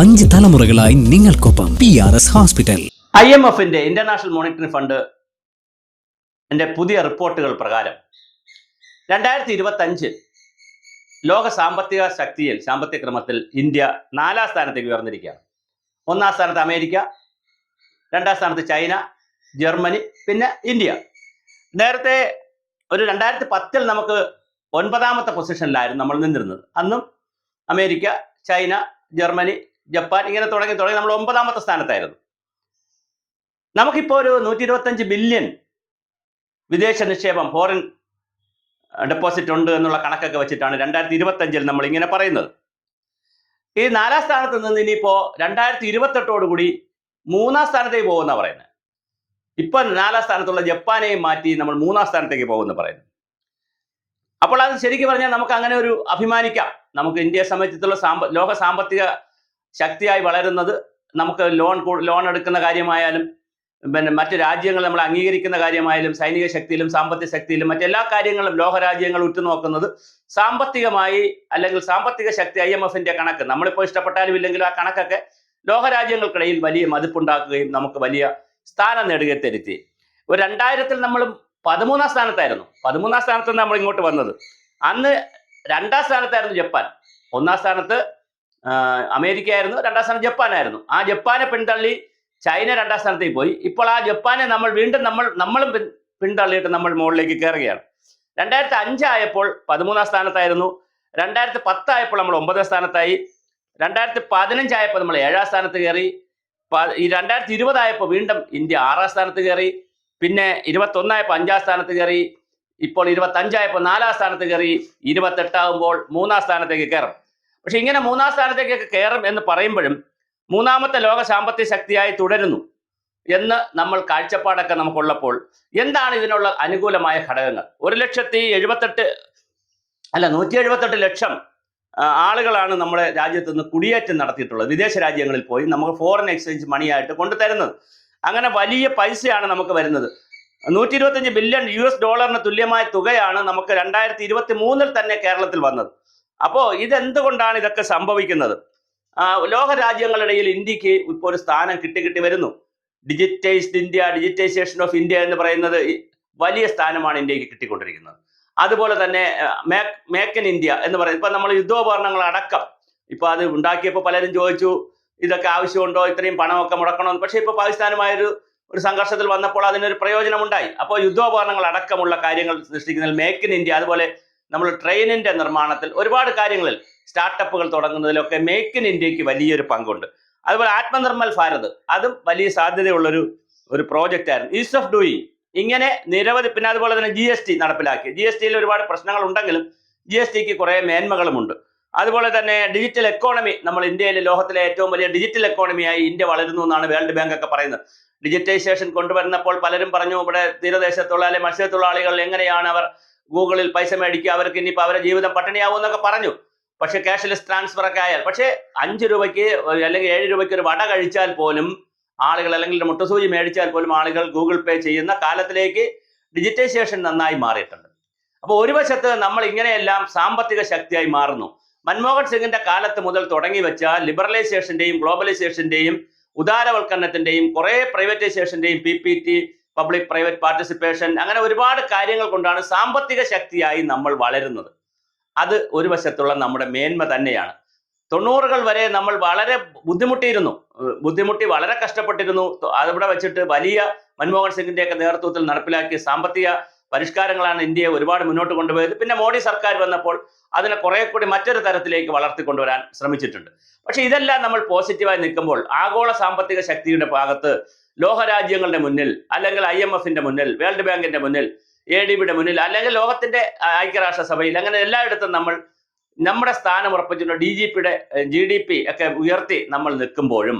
5 തലമുറകളായി നിങ്ങൾക്കൊപ്പം PRS hospital. IMFന്റെ ഇന്റർനാഷണൽ മോണിറ്ററി ഫണ്ട് പുതിയ റിപ്പോർട്ടുകൾ പ്രകാരം 2025 ലോക സാമ്പത്തിക ശക്തിയിൽ സാമ്പത്തിക ക്രമത്തിൽ ഇന്ത്യ 4ാം സ്ഥാനത്തേക്ക് ഉയർന്നിരിക്കുകയാണ്. 1ാം സ്ഥാനത്ത് അമേരിക്ക, 2ാം സ്ഥാനത്ത് ചൈന, ജർമ്മനി, പിന്നെ ഇന്ത്യ. നേരത്തെ ഒരു 2010 നമുക്ക് 9ാമത്തെ പൊസിഷനിലായിരുന്നു നമ്മൾ നിന്നിരുന്നത്. അന്നും അമേരിക്ക, ചൈന, ജർമ്മനി, ജപ്പാൻ ഇങ്ങനെ തുടങ്ങി നമ്മൾ 9ാമത്തെ സ്ഥാനത്തായിരുന്നു. നമുക്കിപ്പോൾ ഒരു 125 ബില്യൺ വിദേശ നിക്ഷേപം, ഫോറിൻ ഡെപ്പോസിറ്റ് ഉണ്ട് എന്നുള്ള കണക്കൊക്കെ വെച്ചിട്ടാണ് 2025 നമ്മൾ ഇങ്ങനെ പറയുന്നത്. ഈ 4ാം സ്ഥാനത്ത് നിന്ന് ഇനിയിപ്പോ 2028 3ാം സ്ഥാനത്തേക്ക് പോകുന്ന പറയുന്നത്. ഇപ്പൊ 4ാം സ്ഥാനത്തുള്ള ജപ്പാനെയും മാറ്റി നമ്മൾ 3ാം സ്ഥാനത്തേക്ക് പോകുമെന്ന് പറയുന്നു. അപ്പോൾ അത് ശരിക്കും പറഞ്ഞാൽ നമുക്ക് അങ്ങനെ ഒരു അഭിമാനിക്കാം. നമുക്ക് ഇന്ത്യയെ സംബന്ധിച്ചിടത്തോളം ലോക സാമ്പത്തിക ശക്തിയായി വളരുന്നത്, നമുക്ക് ലോൺ എടുക്കുന്ന കാര്യമായാലും പിന്നെ മറ്റ് രാജ്യങ്ങൾ നമ്മൾ അംഗീകരിക്കുന്ന കാര്യമായാലും സൈനിക ശക്തിയിലും സാമ്പത്തിക ശക്തിയിലും മറ്റെല്ലാ കാര്യങ്ങളും ലോകരാജ്യങ്ങൾ ഉറ്റുനോക്കുന്നത് സാമ്പത്തികമായി, അല്ലെങ്കിൽ സാമ്പത്തിക ശക്തി IMFന്റെ കണക്ക് നമ്മളിപ്പോൾ ഇഷ്ടപ്പെട്ടാലും ഇല്ലെങ്കിലും ആ കണക്കൊക്കെ ലോകരാജ്യങ്ങൾക്കിടയിൽ വലിയ മതിപ്പുണ്ടാക്കുകയും നമുക്ക് വലിയ സ്ഥാനം നേടുകയും തരുത്തി. ഒരു 2000 നമ്മൾ 13ാം സ്ഥാനത്തായിരുന്നു. 13ാം സ്ഥാനത്ത് നമ്മൾ ഇങ്ങോട്ട് വന്നത്. അന്ന് 2ാം സ്ഥാനത്തായിരുന്നു ജപ്പാൻ, 1ാം സ്ഥാനത്ത് അമേരിക്ക ആയിരുന്നു, 2ാം സ്ഥാനം ജപ്പാനായിരുന്നു. ആ ജപ്പാനെ പിന്തള്ളി ചൈന 2ാം സ്ഥാനത്തേക്ക് പോയി. ഇപ്പോൾ ആ ജപ്പാനെ നമ്മളും പിന്തള്ളിയിട്ട് നമ്മൾ മുകളിലേക്ക് കയറുകയാണ്. 2005 ആയപ്പോൾ 13ാം സ്ഥാനത്തായിരുന്നു, 2010 ആയപ്പോൾ നമ്മൾ 9ാം സ്ഥാനത്തായി, 2015 ആയപ്പോൾ നമ്മൾ 7ാം സ്ഥാനത്ത് കയറി, ഈ 2020 ആയപ്പോൾ വീണ്ടും ഇന്ത്യ 6ാം സ്ഥാനത്ത് കയറി, പിന്നെ 21 ആയപ്പോൾ 5ാം സ്ഥാനത്ത് കയറി, ഇപ്പോൾ 25 ആയപ്പോൾ 4ാം സ്ഥാനത്ത് കയറി, 28 ആകുമ്പോൾ 3ാം സ്ഥാനത്തേക്ക് കയറും. പക്ഷെ ഇങ്ങനെ 3ാം സ്ഥാനത്തേക്കൊക്കെ കയറും എന്ന് പറയുമ്പോഴും 3ാമത്തെ ലോക സാമ്പത്തിക ശക്തിയായി തുടരുന്നു എന്ന് നമ്മൾ കാഴ്ചപ്പാടൊക്കെ നമുക്കുള്ളപ്പോൾ എന്താണ് ഇതിനുള്ള അനുകൂലമായ ഘടകങ്ങൾ? 178 ലക്ഷം ആളുകളാണ് നമ്മുടെ രാജ്യത്ത് നിന്ന് കുടിയേറ്റം നടത്തിയിട്ടുള്ളത്. വിദേശ രാജ്യങ്ങളിൽ പോയി നമുക്ക് ഫോറിൻ എക്സ്ചേഞ്ച് മണിയായിട്ട് കൊണ്ടുതരുന്നത്. അങ്ങനെ വലിയ പൈസയാണ് നമുക്ക് വരുന്നത്. 125 ബില്യൺ US$ തുല്യമായ തുകയാണ് നമുക്ക് 2023 തന്നെ കേരളത്തിൽ വന്നത്. അപ്പോൾ ഇതെന്തുകൊണ്ടാണ് ഇതൊക്കെ സംഭവിക്കുന്നത്? ലോക രാജ്യങ്ങളിടയിൽ ഇന്ത്യക്ക് ഇപ്പോൾ ഒരു സ്ഥാനം കിട്ടി വരുന്നു. Digitized India, digitization of India എന്ന് പറയുന്നത് വലിയ സ്ഥാനമാണ് ഇന്ത്യക്ക് കിട്ടിക്കൊണ്ടിരിക്കുന്നത്. അതുപോലെ തന്നെ മേക്ക് ഇൻ ഇന്ത്യ എന്ന് പറയുന്നത്, ഇപ്പൊ നമ്മൾ യുദ്ധോപകരണങ്ങൾ അടക്കം ഇപ്പൊ അത് ഉണ്ടാക്കിയപ്പോൾ പലരും ചോദിച്ചു ഇതൊക്കെ ആവശ്യമുണ്ടോ, ഇത്രയും പണമൊക്കെ മുടക്കണമെന്ന്. പക്ഷെ ഇപ്പൊ പാകിസ്ഥാനുമായൊരു സംഘർഷത്തിൽ വന്നപ്പോൾ അതിനൊരു പ്രയോജനമുണ്ടായി. അപ്പോൾ യുദ്ധോപകരണങ്ങൾ അടക്കമുള്ള കാര്യങ്ങൾ സൃഷ്ടിക്കുന്നതിൽ മേക്ക് ഇൻ ഇന്ത്യ, അതുപോലെ നമ്മൾ ട്രെയിനിന്റെ നിർമ്മാണത്തിൽ, ഒരുപാട് കാര്യങ്ങളിൽ സ്റ്റാർട്ടപ്പുകൾ തുടങ്ങുന്നതിലൊക്കെ മേക്ക് ഇൻ ഇന്ത്യക്ക് വലിയൊരു പങ്കുണ്ട്. അതുപോലെ ആത്മനിർമ്മൽ ഭാരത്, അതും വലിയ സാധ്യതയുള്ളൊരു പ്രോജക്റ്റ് ആയിരുന്നു. ഈസ് ഓഫ് ഡൂയിങ്, ഇങ്ങനെ നിരവധി. പിന്നെ അതുപോലെ തന്നെ GST നടപ്പിലാക്കി. GSTയിൽ ഒരുപാട് പ്രശ്നങ്ങൾ ഉണ്ടെങ്കിലും GSTക്ക് കുറെ മേന്മകളുമുണ്ട്. അതുപോലെ തന്നെ ഡിജിറ്റൽ എക്കോണമി, നമ്മൾ ഇന്ത്യയിൽ ലോകത്തിലെ ഏറ്റവും വലിയ ഡിജിറ്റൽ എക്കോണമിയായി ഇന്ത്യ വളരുന്നു എന്നാണ് വേൾഡ് ബാങ്ക് ഒക്കെ പറയുന്നത്. ഡിജിറ്റൈസേഷൻ കൊണ്ടുവരുന്നപ്പോൾ പലരും പറഞ്ഞു ഇവിടെ തീരദേശത്തുള്ള അല്ലെങ്കിൽ മത്സ്യത്തൊഴിലാളികൾ എങ്ങനെയാണ് അവർ ഗൂഗിളിൽ പൈസ മേടിക്കുക, അവർക്ക് ഇനിയിപ്പോൾ അവരുടെ ജീവിതം പട്ടിണിയാവും എന്നൊക്കെ പറഞ്ഞു. പക്ഷെ ക്യാഷ്ലെസ് ട്രാൻസ്ഫർ ഒക്കെ ആയാൽ, പക്ഷേ 5 രൂപയ്ക്ക് അല്ലെങ്കിൽ 7 രൂപയ്ക്ക് ഒരു വട കഴിച്ചാൽ പോലും ആളുകൾ, അല്ലെങ്കിൽ മുട്ടസൂചി മേടിച്ചാൽ പോലും ആളുകൾ ഗൂഗിൾ പേ ചെയ്യുന്ന കാലത്തിലേക്ക് ഡിജിറ്റൈസേഷൻ നന്നായി മാറിയിട്ടുണ്ട്. അപ്പോൾ ഒരു വശത്ത് നമ്മൾ ഇങ്ങനെയെല്ലാം സാമ്പത്തിക ശക്തിയായി മാറുന്നു. മൻമോഹൻ സിംഗിന്റെ കാലത്ത് മുതൽ തുടങ്ങി വെച്ച ലിബറലൈസേഷന്റെയും ഗ്ലോബലൈസേഷന്റെയും ഉദാരവൽക്കരണത്തിന്റെയും കുറെ പ്രൈവറ്റൈസേഷന്റെയും PPT, പബ്ലിക് പ്രൈവറ്റ് പാർട്ടിസിപ്പേഷൻ, അങ്ങനെ ഒരുപാട് കാര്യങ്ങൾ കൊണ്ടാണ് സാമ്പത്തിക ശക്തിയായി നമ്മൾ വളരുന്നത്. അത് ഒരു വശത്തുള്ള നമ്മുടെ മേന്മ തന്നെയാണ്. 90കൾ വരെ നമ്മൾ വളരെ ബുദ്ധിമുട്ടി വളരെ കഷ്ടപ്പെട്ടിരുന്നു. അതിവിടെ വെച്ചിട്ട് വലിയ മൻമോഹൻ സിംഗിന്റെയൊക്കെ നേതൃത്വത്തിൽ നടപ്പിലാക്കിയ സാമ്പത്തിക പരിഷ്കാരങ്ങളാണ് ഇന്ത്യയെ ഒരുപാട് മുന്നോട്ട് കൊണ്ടുപോയത്. പിന്നെ മോഡി സർക്കാർ വന്നപ്പോൾ അതിനെ കുറെ കൂടി മറ്റൊരു തരത്തിലേക്ക് വളർത്തിക്കൊണ്ടുവരാൻ ശ്രമിച്ചിട്ടുണ്ട്. പക്ഷെ ഇതെല്ലാം നമ്മൾ പോസിറ്റീവായി നിൽക്കുമ്പോൾ ആഗോള സാമ്പത്തിക ശക്തിയുടെ ഭാഗത്ത് ലോകരാജ്യങ്ങളുടെ മുന്നിൽ, അല്ലെങ്കിൽ IMFന്റെ മുന്നിൽ, വേൾഡ് ബാങ്കിന്റെ മുന്നിൽ, ADBയുടെ മുന്നിൽ, അല്ലെങ്കിൽ ലോകത്തിന്റെ ഐക്യരാഷ്ട്രസഭയിൽ, അങ്ങനെ എല്ലായിടത്തും നമ്മൾ നമ്മുടെ സ്ഥാനം ഉറപ്പിച്ചിട്ടുണ്ട്. GDP ഒക്കെ ഉയർത്തി നമ്മൾ നിൽക്കുമ്പോഴും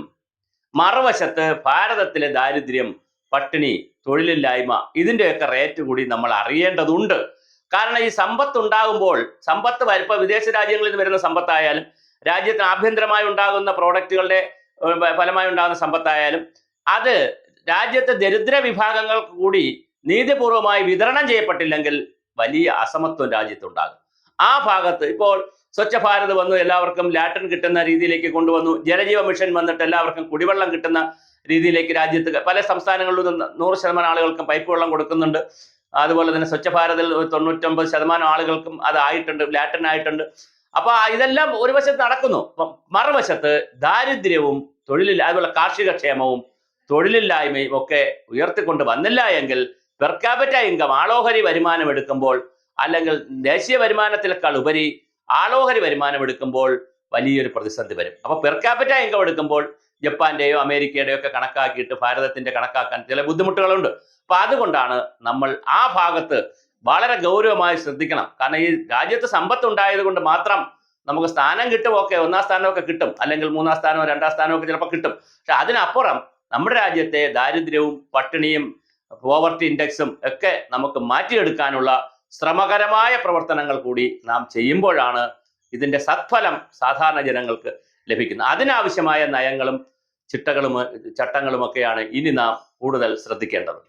മറുവശത്ത് ഭാരതത്തിലെ ദാരിദ്ര്യം, പട്ടിണി, തൊഴിലില്ലായ്മ, ഇതിന്റെയൊക്കെ റേറ്റ് കൂടി നമ്മൾ അറിയേണ്ടതുണ്ട്. കാരണം ഈ സമ്പത്ത് ഉണ്ടാകുമ്പോൾ, സമ്പത്ത് ഇപ്പൊ വിദേശ രാജ്യങ്ങളിൽ നിന്ന് വരുന്ന സമ്പത്തായാലും രാജ്യത്തിന് ആഭ്യന്തരമായി ഉണ്ടാകുന്ന പ്രോഡക്റ്റുകളുടെ ഫലമായി ഉണ്ടാകുന്ന സമ്പത്തായാലും അത് രാജ്യത്തെ ദരിദ്ര വിഭാഗങ്ങൾക്ക് കൂടി നീതിപൂർവമായി വിതരണം ചെയ്യപ്പെട്ടില്ലെങ്കിൽ വലിയ അസമത്വം രാജ്യത്തുണ്ടാകും. ആ ഭാഗത്ത് ഇപ്പോൾ സ്വച്ഛ ഭാരത് വന്നു, എല്ലാവർക്കും ലാട്രിൻ കിട്ടുന്ന രീതിയിലേക്ക് കൊണ്ടുവന്നു. ജലജീവ മിഷൻ വന്നിട്ട് എല്ലാവർക്കും കുടിവെള്ളം കിട്ടുന്ന രീതിയിലേക്ക് രാജ്യത്ത് പല സംസ്ഥാനങ്ങളിലും 100% ആളുകൾക്കും പൈപ്പ് വെള്ളം കൊടുക്കുന്നുണ്ട്. അതുപോലെ തന്നെ സ്വച്ഛ ഭാരതിൽ 99% ആളുകൾക്കും അതായിട്ടുണ്ട്, ലാട്രിൻ ആയിട്ടുണ്ട്. അപ്പൊ ഇതെല്ലാം ഒരു വശത്ത് നടക്കുന്നു. മറുവശത്ത് ദാരിദ്ര്യവും അതുപോലെ കാർഷിക ക്ഷേമവും തൊഴിലില്ലായ്മയും ഒക്കെ ഉയർത്തിക്കൊണ്ട് വന്നില്ല എങ്കിൽ പെർ ക്യാപിറ്റ ഇൻകം, ആളോഹരി വരുമാനം എടുക്കുമ്പോൾ, അല്ലെങ്കിൽ ദേശീയ വരുമാനത്തിനേക്കാൾ ഉപരി ആളോഹരി വരുമാനം എടുക്കുമ്പോൾ വലിയൊരു പ്രതിസന്ധി വരും. അപ്പൊ പെർ ക്യാപിറ്റ ഇൻകം എടുക്കുമ്പോൾ ജപ്പാന്റെയോ അമേരിക്കയുടെയോ ഒക്കെ കണക്കാക്കിയിട്ട് ഭാരതത്തിന്റെ കണക്കാക്കാൻ ചില ബുദ്ധിമുട്ടുകളുണ്ട്. അപ്പൊ അതുകൊണ്ടാണ് നമ്മൾ ആ ഭാഗത്ത് വളരെ ഗൗരവമായി ശ്രദ്ധിക്കണം. കാരണം ഈ രാജ്യത്ത് സമ്പത്ത് ഉണ്ടായത് കൊണ്ട് മാത്രം നമുക്ക് സ്ഥാനം കിട്ടും, ഒക്കെ 1ാം സ്ഥാനമൊക്കെ കിട്ടും, അല്ലെങ്കിൽ 3ാം സ്ഥാനമോ 2ാം സ്ഥാനമോ ഒക്കെ ചിലപ്പോൾ കിട്ടും. പക്ഷെ അതിനപ്പുറം നമ്മുടെ രാജ്യത്തെ ദാരിദ്ര്യവും പട്ടിണിയും പോവർട്ടി ഇൻഡെക്സും ഒക്കെ നമുക്ക് മാറ്റിയെടുക്കാനുള്ള ശ്രമകരമായ പ്രവർത്തനങ്ങൾ കൂടി നാം ചെയ്യുമ്പോഴാണ് ഇതിന്റെ സത്ഫലം സാധാരണ ജനങ്ങൾക്ക് ലഭിക്കുന്നത്. അതിനാവശ്യമായ നയങ്ങളും ചട്ടങ്ങളുമൊക്കെയാണ് ഇനി നാം കൂടുതൽ ശ്രദ്ധിക്കേണ്ടത്.